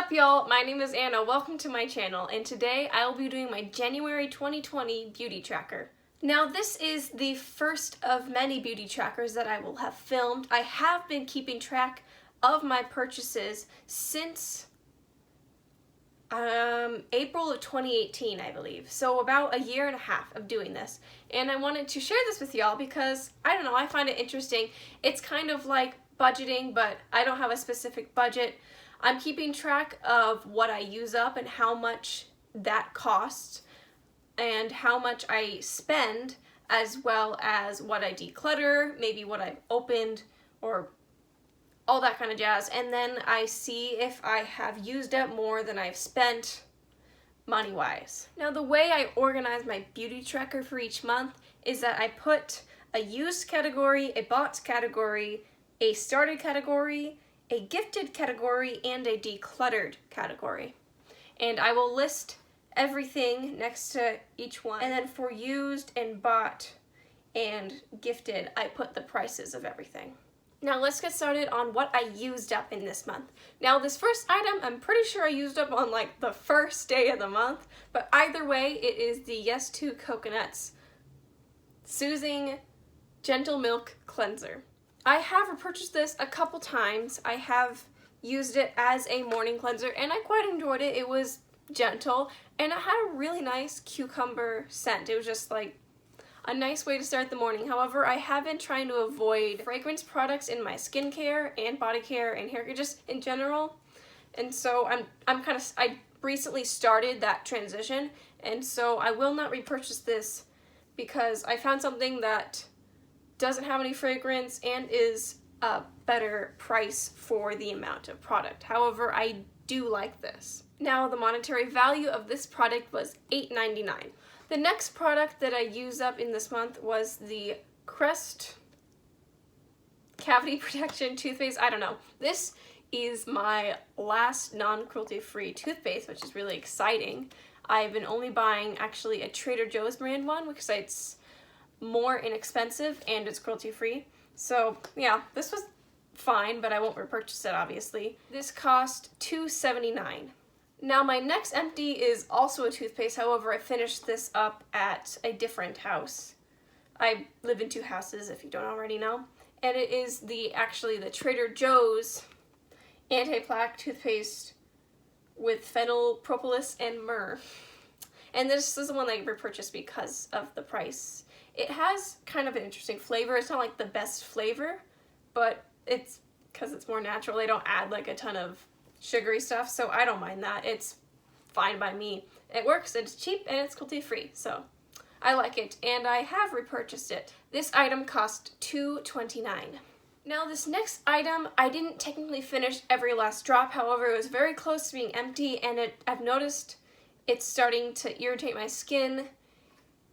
up, y'all? My name is Anna. Welcome to my channel, and today I will be doing my January 2020 beauty tracker. Now, this is the first of many beauty trackers that I will have filmed. I have been keeping track of my purchases since April of 2018, I believe. So about a year and a half of doing this. And I wanted to share this with y'all because, I don't know, I find it interesting. It's kind of like budgeting, but I don't have a specific budget. I'm keeping track of what I use up and how much that costs and how much I spend, as well as what I declutter, maybe what I've opened, or all that kind of jazz. And then I see if I have used up more than I've spent money-wise. Now, the way I organize my beauty tracker for each month is that I put a used category, a bought category, a started category, a gifted category, and a decluttered category. And I will list everything next to each one. And then for used and bought and gifted, I put the prices of everything. Now let's get started on what I used up in this month. Now this first item, I'm pretty sure I used up on like the first day of the month, but either way, it is the Yes to Coconuts Soothing Gentle Milk Cleanser. I have repurchased this a couple times. I have used it as a morning cleanser and I quite enjoyed it. It was gentle and it had a really nice cucumber scent. It was just like a nice way to start the morning. However, I have been trying to avoid fragrance products in my skincare and body care and hair care, just in general. And so I recently started that transition, and so I will not repurchase this because I found something that doesn't have any fragrance and is a better price for the amount of product. However, I do like this. Now, the monetary value of this product was $8.99. The next product that I used up in this month was the Crest Cavity Protection Toothpaste. I don't know. This is my last non-cruelty-free toothpaste, which is really exciting. I've been only buying actually a Trader Joe's brand one because it's more inexpensive and it's cruelty-free. So yeah, this was fine, but I won't repurchase it, obviously. This cost $2.79. Now my next empty is also a toothpaste. However, I finished this up at a different house. I live in two houses, if you don't already know. And it is the Trader Joe's anti-plaque toothpaste with fennel, propolis, and myrrh. And this is the one that I repurchased because of the price. It has kind of an interesting flavor. It's not like the best flavor, but it's because it's more natural. They don't add like a ton of sugary stuff, so I don't mind that. It's fine by me. It works, it's cheap, and it's cruelty-free, so I like it, and I have repurchased it. This item cost $2.29. Now this next item, I didn't technically finish every last drop. However, it was very close to being empty, and I've noticed it's starting to irritate my skin.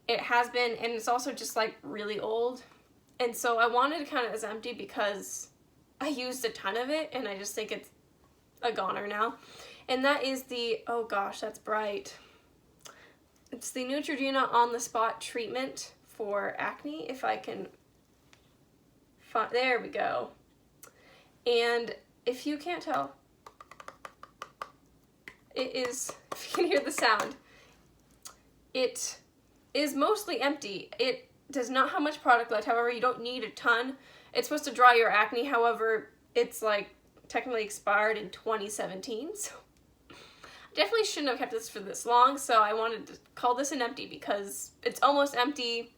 It has been, and it's also just like really old. And so I wanted to count it as empty because I used a ton of it and I just think it's a goner now. And that is the, oh gosh, that's bright. It's the Neutrogena On the Spot treatment for acne, if I can find, there we go. And if you can't tell, it is, if you can hear the sound, it is mostly empty. It does not have much product left. However, you don't need a ton. It's supposed to dry your acne. However, it's like technically expired in 2017. So I definitely shouldn't have kept this for this long. So I wanted to call this an empty because it's almost empty.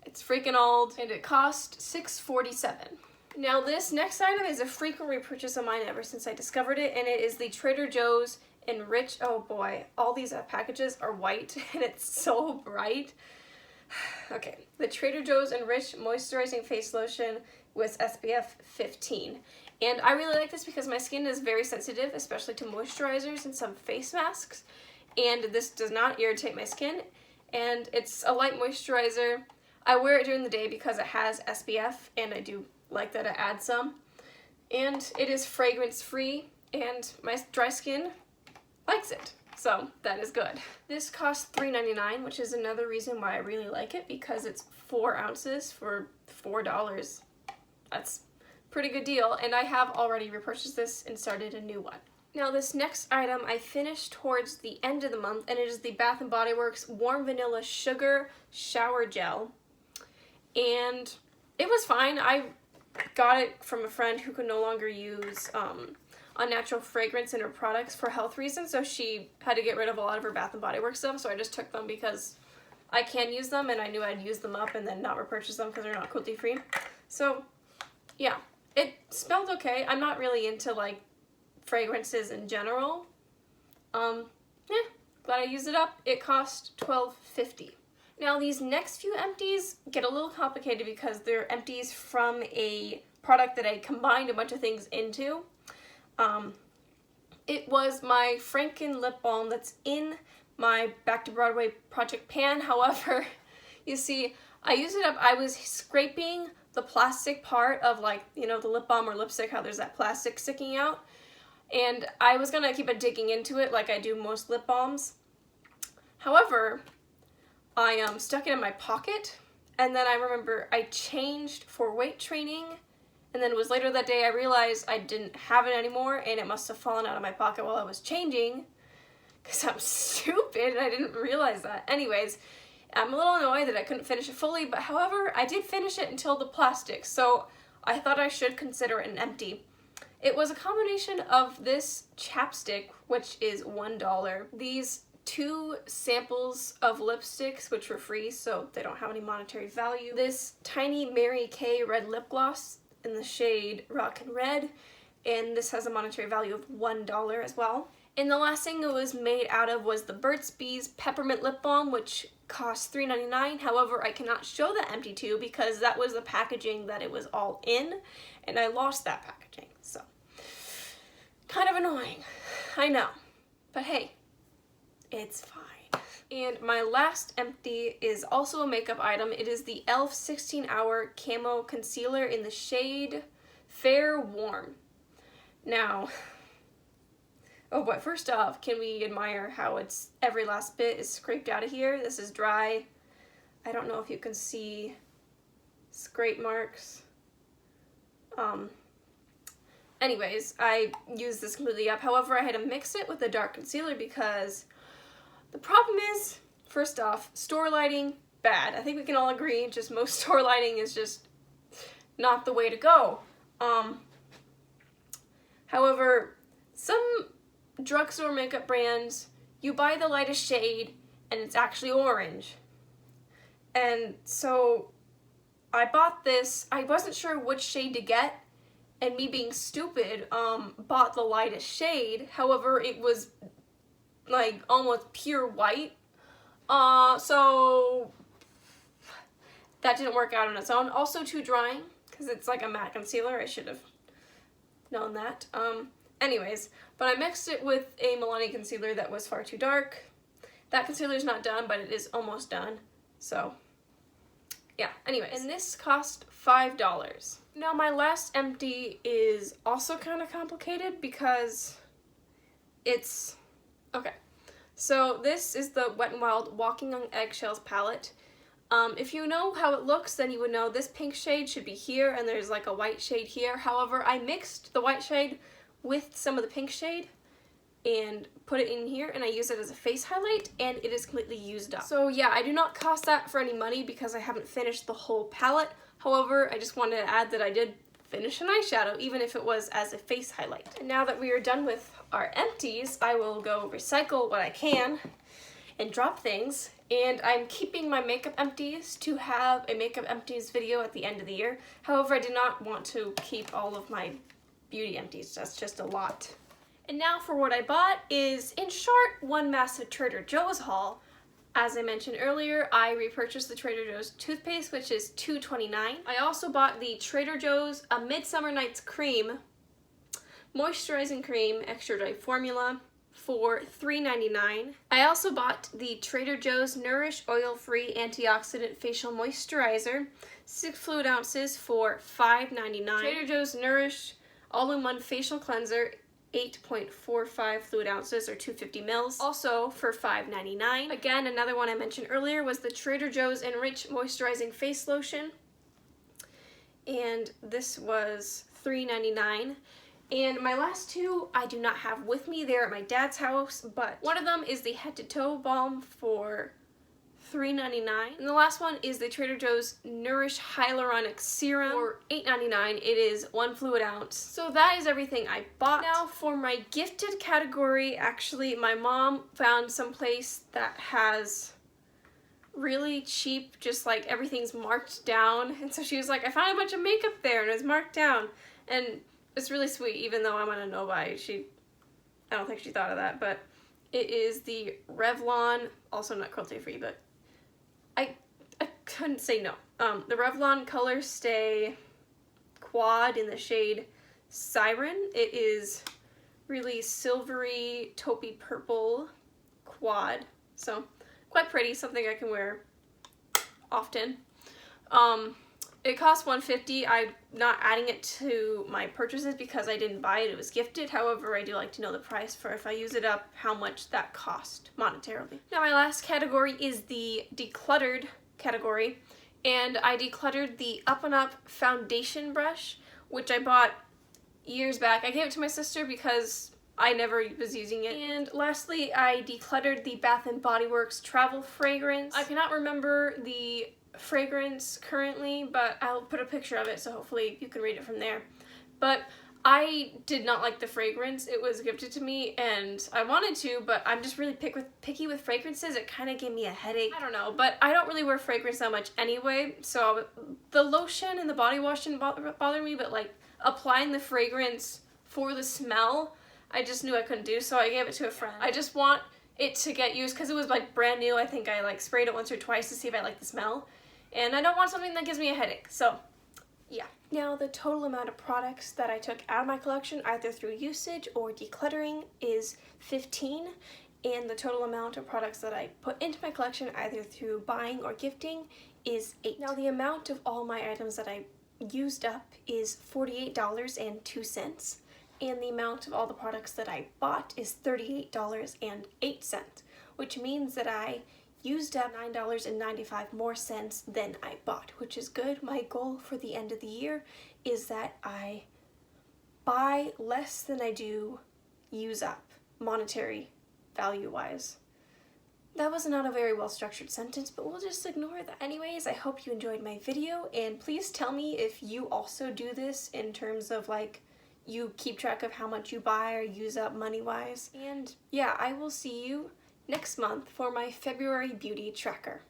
It's freaking old, and it cost $6.47. Now this next item is a frequent repurchase of mine ever since I discovered it, and it is the Trader Joe's Enrich, oh boy, all these packages are white and it's so bright. Okay, the Trader Joe's Enrich Moisturizing Face Lotion with SPF 15. And I really like this because my skin is very sensitive, especially to moisturizers and some face masks. And this does not irritate my skin, and it's a light moisturizer. I wear it during the day because it has SPF, and I do like that it adds some. And it is fragrance free, and my dry skin likes it, so that is good. This costs $3.99, which is another reason why I really like it, because it's 4 ounces for $4. That's a pretty good deal, and I have already repurchased this and started a new one. Now this next item I finished towards the end of the month, and it is the Bath & Body Works Warm Vanilla Sugar Shower Gel. And it was fine. I got it from a friend who could no longer use unnatural fragrance in her products for health reasons, so she had to get rid of a lot of her Bath & Body Works stuff, so I just took them because I can use them, and I knew I'd use them up and then not repurchase them because they're not cruelty-free. So, yeah. It smelled okay. I'm not really into, like, fragrances in general. Yeah, glad I used it up. It cost $12.50. Now these next few empties get a little complicated because they're empties from a product that I combined a bunch of things into. It was my Franken lip balm that's in my Back to Broadway project pan. However, you see, I used it up. I was scraping the plastic part of, like, you know, the lip balm or lipstick, how there's that plastic sticking out. And I was gonna keep digging into it like I do most lip balms. However, I stuck it in my pocket, and then I remember I changed for weight training, and then it was later that day I realized I didn't have it anymore, and it must have fallen out of my pocket while I was changing, because I'm stupid and I didn't realize that. Anyways, I'm a little annoyed that I couldn't finish it fully, but however, I did finish it until the plastic, so I thought I should consider it an empty. It was a combination of this chapstick, which is $1, these 2 samples of lipsticks, which were free, so they don't have any monetary value, this tiny Mary Kay red lip gloss in the shade Rockin' Red, and this has a monetary value of $1 as well. And the last thing it was made out of was the Burt's Bees Peppermint Lip Balm, which cost $3.99. However, I cannot show the empty tube because that was the packaging that it was all in, and I lost that packaging, so kind of annoying, I know, but hey, it's fine. And my last empty is also a makeup item. It is the e.l.f. 16-Hour Camo Concealer in the shade Fair Warm. Now, oh, but first off, can we admire how it's every last bit is scraped out of here? This is dry. I don't know if you can see scrape marks. Anyways, I used this completely up. However, I had to mix it with a dark concealer because the problem is, first off, store lighting, bad. I think we can all agree, just most store lighting is just not the way to go. However, some drugstore makeup brands, you buy the lightest shade and it's actually orange. And so I bought this, I wasn't sure which shade to get, and me being stupid, bought the lightest shade. However, it was like almost pure white. So that didn't work out on its own. Also too drying, because it's like a matte concealer. I should have known that. Anyways, but I mixed it with a Milani concealer that was far too dark. That concealer is not done, but it is almost done. So yeah, anyways. And this cost $5. Now my last empty is also kind of complicated because it's, okay. So this is the Wet n Wild Walking on Eggshells palette. If you know how it looks, then you would know this pink shade should be here and there's like a white shade here. However, I mixed the white shade with some of the pink shade and put it in here, and I use it as a face highlight, and it is completely used up. So yeah, I do not cost that for any money because I haven't finished the whole palette. However, I just wanted to add that I did finish an eyeshadow, even if it was as a face highlight. And now that we are done with our empties, I will go recycle what I can and drop things. And I'm keeping my makeup empties to have a makeup empties video at the end of the year. However, I did not want to keep all of my beauty empties. That's just a lot. And now for what I bought is, in short, one massive Trader Joe's haul. As I mentioned earlier, I repurchased the Trader Joe's toothpaste, which is $2.29. I also bought the Trader Joe's A Midsummer Night's Cream, moisturizing cream, extra dry formula, for $3.99. I also bought the Trader Joe's Nourish Oil-Free Antioxidant Facial Moisturizer, 6 fluid ounces, for $5.99. Trader Joe's Nourish All-in-One Facial Cleanser, 8.45 fluid ounces, or 250 mils, also for $5.99. Again, another one I mentioned earlier was the Trader Joe's Enrich Moisturizing Face Lotion, and this was $3.99. And my last two I do not have with me. They're at my dad's house, but one of them is the head to toe balm for $3.99. And the last one is the Trader Joe's Nourish Hyaluronic Serum for $8.99. It is 1 fluid ounce. So that is everything I bought. Now for my gifted category, actually my mom found some place that has really cheap, just like everything's marked down. And so she was like, I found a bunch of makeup there and it's marked down. And it's really sweet, even though I'm gonna no buy. I don't think she thought of that, but it is the Revlon, also not cruelty free, but I couldn't say no. The Revlon Color Stay Quad in the shade Siren. It is really silvery, taupey purple quad. So quite pretty, something I can wear often. It cost $1.50. I'm not adding it to my purchases because I didn't buy it. It was gifted. However, I do like to know the price for if I use it up, how much that cost monetarily. Now my last category is the decluttered category. And I decluttered the Up and Up foundation brush, which I bought years back. I gave it to my sister because I never was using it. And lastly, I decluttered the Bath & Body Works travel fragrance. I cannot remember the fragrance currently, but I'll put a picture of it so hopefully you can read it from there. But I did not like the fragrance. It was gifted to me and I wanted to, but I'm just really picky with fragrances. It kind of gave me a headache. I don't know, but I don't really wear fragrance that much anyway, so the lotion and the body wash didn't bother me, but like applying the fragrance for the smell, I just knew I couldn't do, so I gave it to a friend. I just want it to get used because it was like brand new. I think I like sprayed it once or twice to see if I like the smell. And I don't want something that gives me a headache, so yeah. Now the total amount of products that I took out of my collection, either through usage or decluttering, is 15. And the total amount of products that I put into my collection, either through buying or gifting, is 8. Now the amount of all my items that I used up is $48.02. And the amount of all the products that I bought is $38.08, which means that I used up $9.95 more cents than I bought, which is good. My goal for the end of the year is that I buy less than I do use up, monetary value-wise. That was not a very well-structured sentence, but we'll just ignore that. Anyways, I hope you enjoyed my video, and please tell me if you also do this in terms of like you keep track of how much you buy or use up money-wise. And yeah, I will see you next month for my February beauty tracker.